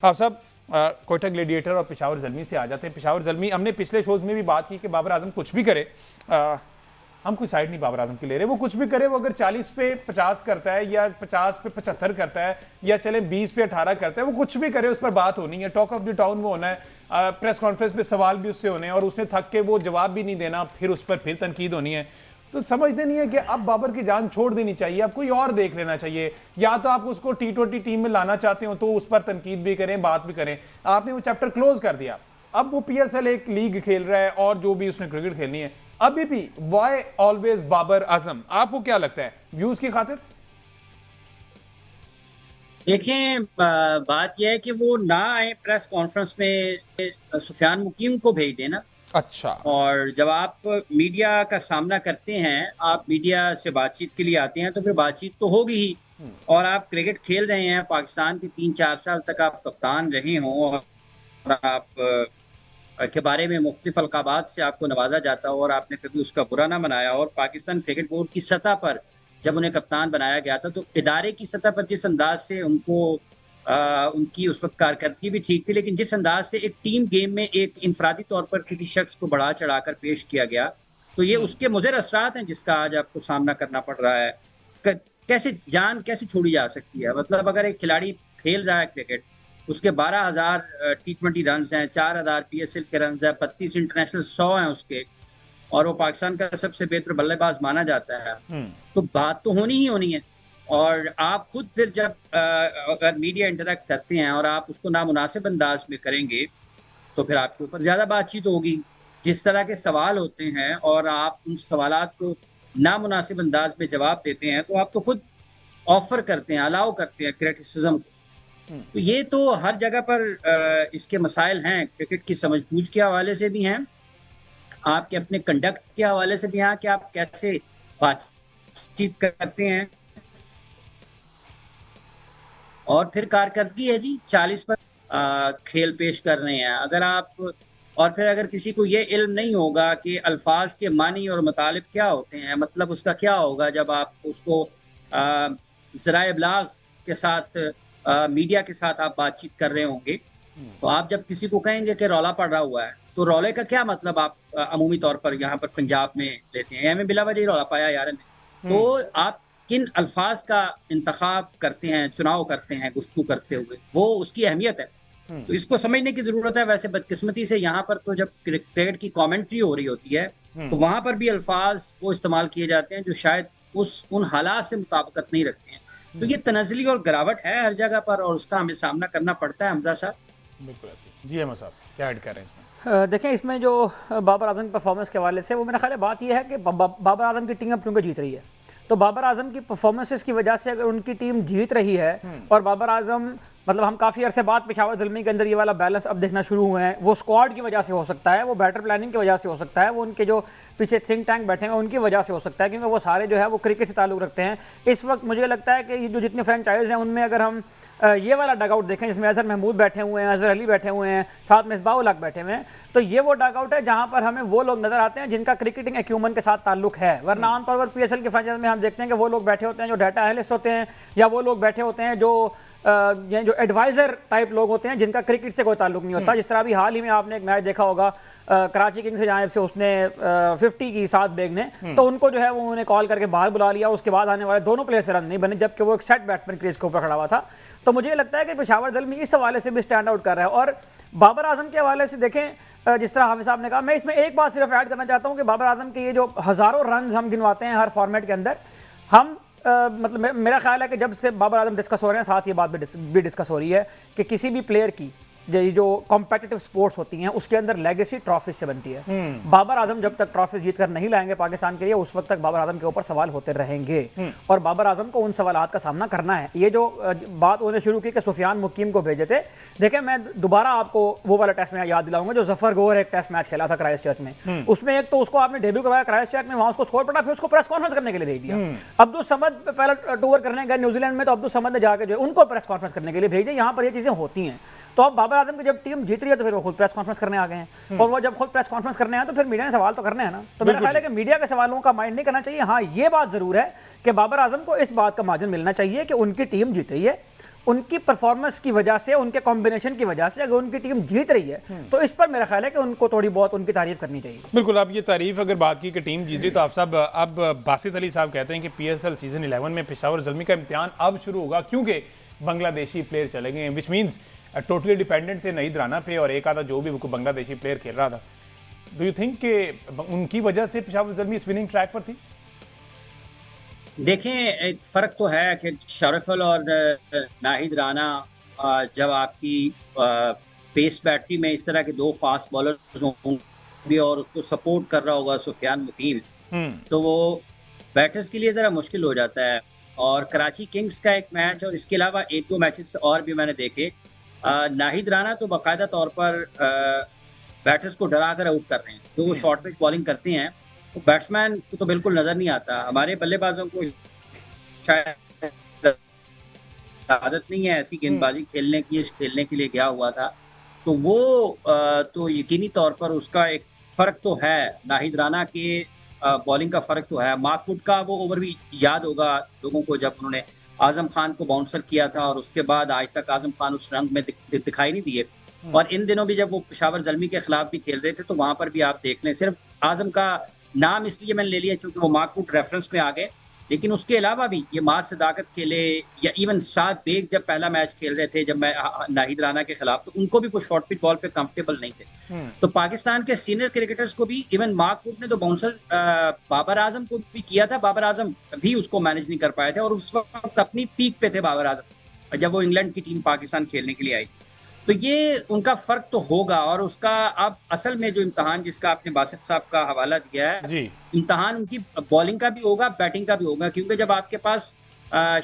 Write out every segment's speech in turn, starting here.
आप सब कोयटा ग्लेडिएटर और पेशावर ज़ल्मी से आ जाते हैं। पेशावर ज़ल्मी, हमने पिछले शोज़ में भी बात की कि बाबर आजम कुछ भी करे, हम कोई साइड नहीं बाबर आजम की ले रहे। वो कुछ भी करे, वो अगर 40 पे 50 करता है या 50 पे 75 करता है या चले 20 पे 18 करता है, वो कुछ भी करे उस पर बात होनी है, टॉक ऑफ द टाउन वो होना है। प्रेस कॉन्फ्रेंस पे सवाल भी उससे होने हैं और उसने थक के वो जवाब भी नहीं देना, फिर उस पर फिर तनकीद होनी है। तो समझते नहीं है कि अब बाबर की जान छोड़ देनी चाहिए, अब कोई और देख लेना चाहिए। या तो आप उसको T20 टीम में लाना चाहते हो तो उस पर तनकीद भी करें, बात भी करें। आपने वो चैप्टर क्लोज कर दिया, अब वो PSL एक लीग खेल रहा है और जो भी उसने क्रिकेट खेलनी है। अभी भी वाई ऑलवेज बाबर आजम, आपको क्या लगता है, व्यूज की खातिर? देखें, बात यह है कि वो ना आए प्रेस कॉन्फ्रेंस में, सुफियान मुकीम को भेज देना। अच्छा। और जब आप मीडिया का सामना करते हैं, आप मीडिया से बातचीत के लिए आते हैं, तो फिर बातचीत तो होगी ही। और आप क्रिकेट खेल रहे हैं, पाकिस्तान के 3-4 साल तक आप कप्तान रहे हों और आप के बारे में मुख्तलिफ अलकाबात से आपको नवाजा जाता हो और आपने कभी उसका बुरा ना मनाया। और पाकिस्तान क्रिकेट बोर्ड की सतह पर जब उन्हें कप्तान बनाया गया था, तो इदारे की सतह पर जिस अंदाज से उनको उनकी उस वक्त कारकर्दगी भी ठीक थी, लेकिन जिस अंदाज से एक टीम गेम में एक इंफरादी तौर पर किसी शख्स को बढ़ा चढ़ाकर पेश किया गया, तो ये उसके मुज़र असरात हैं जिसका आज आपको सामना करना पड़ रहा है। कैसे जान कैसे छोड़ी जा सकती है? मतलब अगर एक खिलाड़ी खेल रहा है क्रिकेट, उसके 12,000 T20 रन हैं, 4,000 PSL के रन हैं, 32 इंटरनेशनल 100 हैं उसके, और वो पाकिस्तान का सबसे बेहतर बल्लेबाज माना जाता है। तो बात तो होनी ही होनी है। और आप खुद फिर जब अगर मीडिया इंटरेक्ट करते हैं और आप उसको नामुनासिब अंदाज में करेंगे, तो फिर आपके ऊपर ज़्यादा बातचीत होगी। जिस तरह के सवाल होते हैं और आप उन सवालात को नामुनासिब अंदाज में जवाब देते हैं, तो आप तो खुद ऑफर करते हैं, अलाउ करते हैं क्रिटिसिज्म को। तो ये तो हर जगह पर इसके मसाइल हैं, क्रिकेट की समझबूझ के हवाले से भी हैं, आपके अपने कंडक्ट के हवाले से भी हैं कि आप कैसे बातचीत करते हैं। और फिर कारकर्दगी है जी, 40 पर खेल पेश कर रहे हैं। अगर आप और फिर अगर किसी को ये इल्म नहीं होगा कि अल्फाज के मानी और मतलब क्या होते हैं, मतलब उसका क्या होगा, जब आप उसको ज़राए इब्लाग के साथ मीडिया के साथ आप बातचीत कर रहे होंगे, तो आप जब किसी को कहेंगे कि रौला पड़ रहा हुआ है, तो रौले का क्या मतलब आप अमूमी तौर पर यहाँ पर पंजाब में लेते हैं, हमें बिला वजह रौला पाया यार ने। तो आप किन अल्फाज का इंतखाब करते हैं, चुनाव करते हैं गुफ्तगू करते हुए, वो उसकी अहमियत है। तो इसको समझने की जरूरत है। वैसे बदकिस्मती से यहाँ पर तो जब क्रिकेट की कमेंट्री हो रही होती है, तो वहां पर भी अल्फाज वो इस्तेमाल किए जाते हैं जो शायद उन हालात से मुताबिकत नहीं रखते हैं। तो ये तनज़ली और गिरावट है हर जगह पर, और उसका हमें सामना करना पड़ता है। हमजा साहब, बिल्कुल ऐसे जी। अहमद साहब, क्या ऐड कर रहे हैं? देखें, इसमें जो बाबर आजम की परफॉर्मेंस के हवाले से, वो मेरा ख्याल है बात यह है कि बाबर आजम की टीम अब चूंकि जीत रही है, तो बाबर आजम की परफॉर्मेंसेस की वजह से अगर उनकी टीम जीत रही है और बाबर आजम, मतलब हम काफ़ी अरसे बाद पेशावर ज़ल्मी के अंदर ये वाला बैलेंस अब देखना शुरू हुए हैं, वो स्क्वाड की वजह से हो सकता है, वो बैटर प्लानिंग की वजह से हो सकता है, वो उनके जो पीछे थिंक टैंक बैठे हैं उनकी वजह से हो सकता है, क्योंकि वो सारे जो है वो क्रिकेट से ताल्लुक़ रखते हैं। इस वक्त मुझे लगता है कि ये जो जितने फ्रेंचाइज हैं उनमें अगर हम ये वाला डगआउट देखें जिसमें अजहर महमूद बैठे हुए हैं, अजहर अली बैठे हुए हैं, साथ में मिसबाह-उल-हक बैठे हुए हैं, तो ये वो डगआउट है जहां पर हमें वो लोग नजर आते हैं जिनका क्रिकेटिंग एक्यूमन के साथ ताल्लुक है। वरना आमतौर पर PSL के फ्रेंचाइज में हम देखते हैं कि वो लोग बैठे होते हैं जो डाटा एनालिस्ट होते हैं, या वो लोग बैठे होते हैं जो ये जो एडवाइजर टाइप लोग होते हैं जिनका क्रिकेट से कोई ताल्लुक नहीं होता। जिस तरह अभी हाल ही में आपने एक मैच देखा होगा, कराची किंग्स से जानिब से उसने 50 की साथ बेग ने, तो उनको जो है वो उन्हें कॉल करके बाहर बुला लिया, उसके बाद आने वाले दोनों प्लेयर से रन नहीं बने, जबकि वो एक सेट बैट्समैन क्रीज के ऊपर खड़ा हुआ था। तो मुझे लगता है कि पेशावर ज़ल्मी इस हवाले से भी स्टैंड आउट कर रहा है। और बाबर आजम के हवाले से देखें, जिस तरह हाफिज साहब ने कहा, मैं इसमें एक बात सिर्फ ऐड करना चाहता हूँ कि बाबर आजम के ये जो हज़ारों रन हम गिनवाते हैं हर फॉर्मेट के अंदर, हम मतलब मेरा ख्याल है कि जब से बाबर आजम डिस्कस हो रहे हैं, साथ ये बात भी डिस्कस हो रही है कि किसी भी प्लेयर की जो कॉम्पिटिटिव स्पोर्ट्स होती हैं उसके अंदर लेगेसी ट्रॉफी से बनती है। बाबर आजम जब तक ट्रॉफी जीत कर नहीं लाएंगे पाकिस्तान के लिए, उस वक्त तक बाबर आजम के ऊपर सवाल होते रहेंगे और बाबर आजम को उन सवालात का सामना करना है। ये जो बात उन्होंने शुरू की कि सुफियान मुकीम को भेजे थे, देखें मैं दोबारा आपको वो वाला टेस्ट मैच याद दिलाऊंगा जो जफर गोर एक टेस्ट मैच खेला था क्राइस्ट चर्च में। उसमें एक तो उसको आपने डेब्यू करवाया क्राइस्ट चर्च में, वहां उसको स्कोर पड़ा, फिर उसको प्रेस कॉन्फ्रेंस करने के लिए भेज दिया। अब्दुल समद पहला टूर करने गए न्यूजीलैंड में, तो अब्दुल समद ने जाकर जो उनको प्रेस कॉन्फ्रेंस करने के लिए भेज दिया। यहाँ पर ये चीजें होती हैं। तो अब बाबर आजम की जब टीम जीत रही है तो फिर वो खुद प्रेस कॉन्फ्रेंस करने आ गए हैं, और वो जब खुद प्रेस कॉन्फ्रेंस करने आए तो फिर मीडिया ने सवाल तो करने हैं ना। तो मेरा ख्याल है कि मीडिया के सवालों का माइंड नहीं करना चाहिए। हाँ, ये बात जरूर है कि बाबर आजम को इस बात का मार्जिन मिलना चाहिए कि उनकी टीम जीत रही है, उनकी परफॉर्मेंस की वजह से, उनके कॉम्बिनेशन की वजह से अगर उनकी टीम जीत रही है तो इस पर मेरा ख्याल है कि उनको थोड़ी बहुत उनकी तारीफ करनी चाहिए। बिल्कुल, आप ये तारीफ अगर बात की कि टीम जीत रही, तो आप साहब अब बासित अली साहब कहते हैं कि PSL सीजन 11 में पेशावर ज़ल्मी का इम्तिहान अब शुरू होगा क्योंकि बांग्लादेशी प्लेयर चले गए हैं, विच मीन्स टोटली डिपेंडेंट थे नईद राना पे और एक आधा जो भी वो बांग्लादेशी प्लेयर खेल रहा था। डू यू थिंक कि उनकी वजह से पेशावर ज़ल्मी इस विनिंग ट्रैक पर थी? देखें, एक फ़र्क तो है कि शरफल और नाहिद राना, जब आपकी पेस बैटरी में इस तरह के दो फास्ट बॉलर्स होंगे और उसको सपोर्ट कर रहा होगा सुफियान मुकीम, तो वो बैटर्स के लिए ज़रा मुश्किल हो जाता है। और कराची किंग्स का एक मैच और इसके अलावा एक दो मैचेस और भी मैंने देखे, नाहिद राना तो बाकायदा तौर पर बैटर्स को डरा कर आउट कर रहे हैं। तो वो शॉर्ट पिच बॉलिंग करते हैं तो बैट्समैन को तो बिल्कुल नज़र नहीं आता। हमारे बल्लेबाजों को शायद आदत नहीं है ऐसी गेंदबाजी खेलने के लिए गया हुआ था, तो वो तो यकीनी तौर पर उसका एक फ़र्क तो है। नाहिद राना के बॉलिंग का फ़र्क तो है। मार्क वुड का वो ओवर भी याद होगा लोगों को, जब उन्होंने आज़म खान को बाउंसर किया था और उसके बाद आज तक आज़म खान उस रंग में दिखाई नहीं दिए। और इन दिनों भी जब वो पेशावर ज़ल्मी के खिलाफ भी खेल रहे थे तो वहाँ पर भी आप देख लें, सिर्फ आज़म का नाम इसलिए मैंने ले लिया क्योंकि वो मार्क वुड रेफरेंस में आ गए, लेकिन उसके अलावा भी ये माज सदाकत खेले या इवन साद बेग जब पहला मैच खेल रहे थे जब मैं नाहिद राना के खिलाफ, तो उनको भी कुछ शॉर्ट पिच बॉल पे कंफर्टेबल नहीं थे। तो पाकिस्तान के सीनियर क्रिकेटर्स को भी, इवन मार्क वुड ने तो बाउंसर बाबर आजम को भी किया था, बाबर आजम भी उसको मैनेज नहीं कर पाए थे और उस वक्त अपनी पीक पे थे बाबर आजम जब वो इंग्लैंड की टीम पाकिस्तान खेलने के लिए आई। तो ये उनका फर्क तो होगा। और उसका अब असल में जो इम्तहान जिसका आपने बासित साहब का हवाला दिया है जी, इम्तहान उनकी बॉलिंग का भी होगा, बैटिंग का भी होगा, क्योंकि जब आपके पास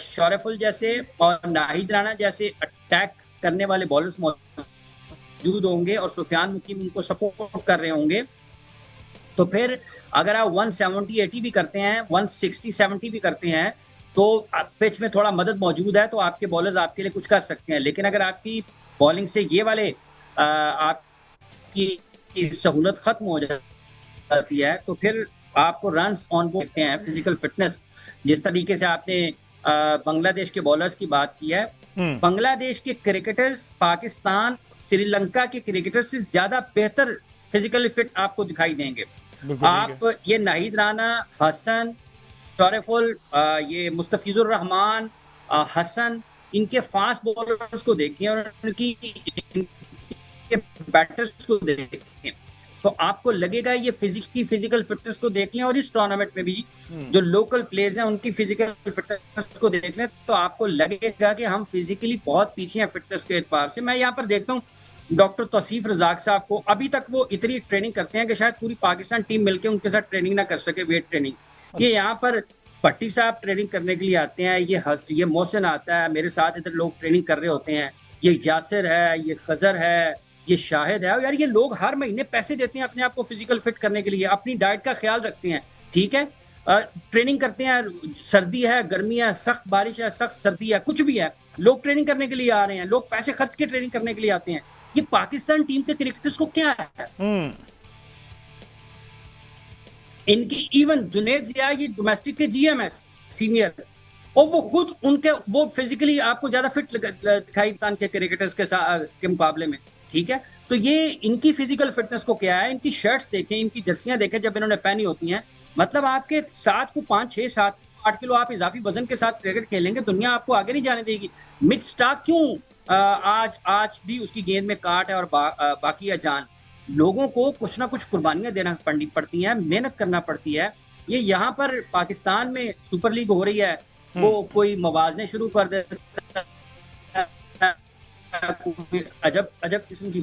शरफुल जैसे और नाहिद राना जैसे अटैक करने वाले बॉलर्स मौजूद होंगे और सुफियान मुकीम उनको सपोर्ट कर रहे होंगे, तो फिर अगर आप 170-80 भी करते हैं, 160-70 भी करते हैं, तो पिच में थोड़ा मदद मौजूद है तो आपके बॉलर्स आपके लिए कुछ कर सकते हैं। लेकिन अगर आपकी बॉलिंग से ये वाले आपकी सहूलत खत्म हो जाती है तो फिर आपको रन्स ऑन बोर्ड देखते हैं। फिजिकल फिटनेस, जिस तरीके से आपने बांग्लादेश के बॉलर्स की बात की है, बांग्लादेश के क्रिकेटर्स पाकिस्तान श्रीलंका के क्रिकेटर्स से ज्यादा बेहतर फिजिकली फिट आपको दिखाई देंगे। आप ये नाहिद राना, हसन, शरफुल, ये मुस्तफिजुर रहमान, हसन, इनके फास्ट बॉलर्स को देखें और उनकी बैटर्स को देखें तो आपको लगेगा ये फिजिकल फिटनेस को देख लें। और इस टूर्नामेंट में भी जो लोकल प्लेयर्स हैं उनकी फिजिकल फिटनेस को देख लें तो आपको लगेगा कि हम फिजिकली बहुत पीछे हैं फिटनेस के एतबार से। मैं यहाँ पर देखता हूँ डॉक्टर तौसीफ रजाक साहब को, अभी तक वो इतनी ट्रेनिंग करते हैं कि शायद पूरी पाकिस्तान टीम मिलकर उनके साथ ट्रेनिंग ना कर सके, वेट ट्रेनिंग। ये यहाँ पर भट्टी साहब ट्रेनिंग करने के लिए आते हैं, ये मोहसिन आता है, मेरे साथ इधर लोग ट्रेनिंग कर रहे होते हैं, ये यासिर है, ये खजर है, ये शाहिद है। और यार ये लोग हर महीने पैसे देते हैं अपने आप को फिजिकल फिट करने के लिए, अपनी डाइट का ख्याल रखते हैं, ठीक है, ट्रेनिंग करते हैं, सर्दी है, गर्मी है, सख्त बारिश है, सख्त सर्दी है, कुछ भी है, लोग ट्रेनिंग करने के लिए आ रहे हैं, लोग पैसे खर्च के ट्रेनिंग करने के लिए आते हैं। ये पाकिस्तान टीम के क्रिकेटर्स को क्या है? इनकी इवन जुनैद जिया ये डोमेस्टिक के GM है सीनियर, और वो खुद उनके वो फिजिकली आपको ज्यादा फिट दिखाई पाकिस्तान के क्रिकेटर्स के मुकाबले में, ठीक है। तो ये इनकी फिजिकल फिटनेस को क्या है, इनकी शर्ट्स देखें, इनकी जर्सियां देखें जब इन्होंने पहनी होती हैं, मतलब आपके 7 को 5, 6, 7, 8 किलो आप इजाफी वजन के साथ क्रिकेट खेलेंगे, दुनिया आपको आगे नहीं जाने देगी। मिच स्टार्क क्यों आज भी उसकी गेंद में काट है और बाकी है जान। लोगों को कुछ ना कुछ कुर्बानियां देना पड़ती हैं, मेहनत करना पड़ती है। ये यहाँ पर पाकिस्तान में सुपर लीग हो रही है, वो कोई मवाजने शुरू कर देता है, अजब किस्म की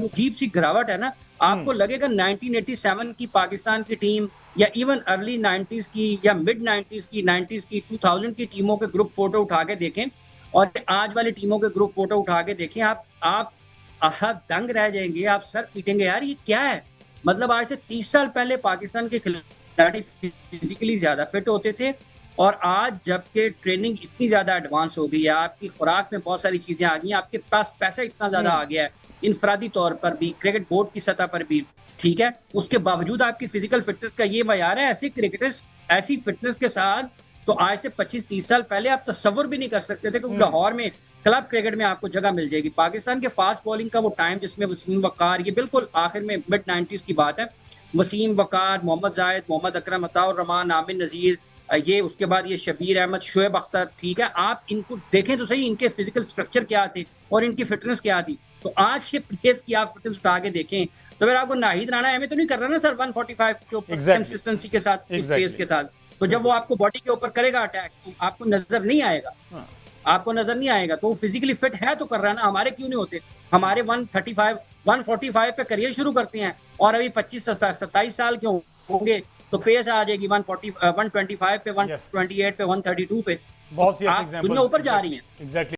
अजीब सी गिरावट है ना। आपको लगेगा 1987 की पाकिस्तान की टीम या इवन अर्ली 90s की या मिड 90s की, 90s की, 2000 की टीमों के ग्रुप फोटो उठा के देखें और आज वाली टीमों के ग्रुप फोटो उठा के देखें, आप दंग रह जाएंगे, आप सर पीटेंगे, यार ये क्या है। मतलब आज से 30 साल पहले पाकिस्तान के खिलाड़ी फिजिकली ज्यादा फिट होते थे और आज जबकि ट्रेनिंग इतनी ज्यादा एडवांस हो गई है, आपकी खुराक में बहुत सारी चीजें आ गई हैं, आपके पास पैसा इतना ज्यादा आ गया है, इनफरादी तौर पर भी, क्रिकेट बोर्ड की सतह पर भी, ठीक है, उसके बावजूद आपकी फिजिकल फिटनेस का ये मयार है। ऐसे क्रिकेटर्स ऐसी फिटनेस के साथ तो आज से 25-30 साल पहले आप तस्वुर भी नहीं कर सकते थे कि लाहौर में क्लब क्रिकेट में आपको जगह मिल जाएगी। पाकिस्तान के फास्ट बॉलिंग का वो टाइम जिसमें वसीम वकार, ये बिल्कुल आखिर में मिड 90s की बात है, वसीम वकार, मोहम्मद जाहिद, मोहम्मद अकरम, अताउर रहमान, आमिर नज़ीर, ये उसके बाद ये शबीर अहमद, शोएब अख्तर, ठीक है, आप इनको देखें तो सही, इनके फिजिकल स्ट्रक्चर क्या थे और इनकी फिटनेस क्या थी। तो आज के प्लेयर्स की आप फिटनेस उठा के देखें तो फिर आपको नाहिद राणा हमें तो नहीं कर रहा ना सर 145 के ऊपर कंसिस्टेंसी के साथ, इस पेस के साथ। तो जब वो आपको बॉडी के ऊपर करेगा अटैक तो आपको नजर नहीं आएगा, आपको नजर नहीं आएगा। तो वो फिजिकली फिट है तो कर रहा है ना, हमारे क्यों नहीं होते? हमारे 135 145 पे करियर शुरू करते हैं और अभी 25-27 साल के होंगे तो पेस आ जाएगी 125 पे, 128 पे, 132 पे, 132 पे। बहुत सी आप दुनिया ऊपर जा रही है। एग्जैक्टली।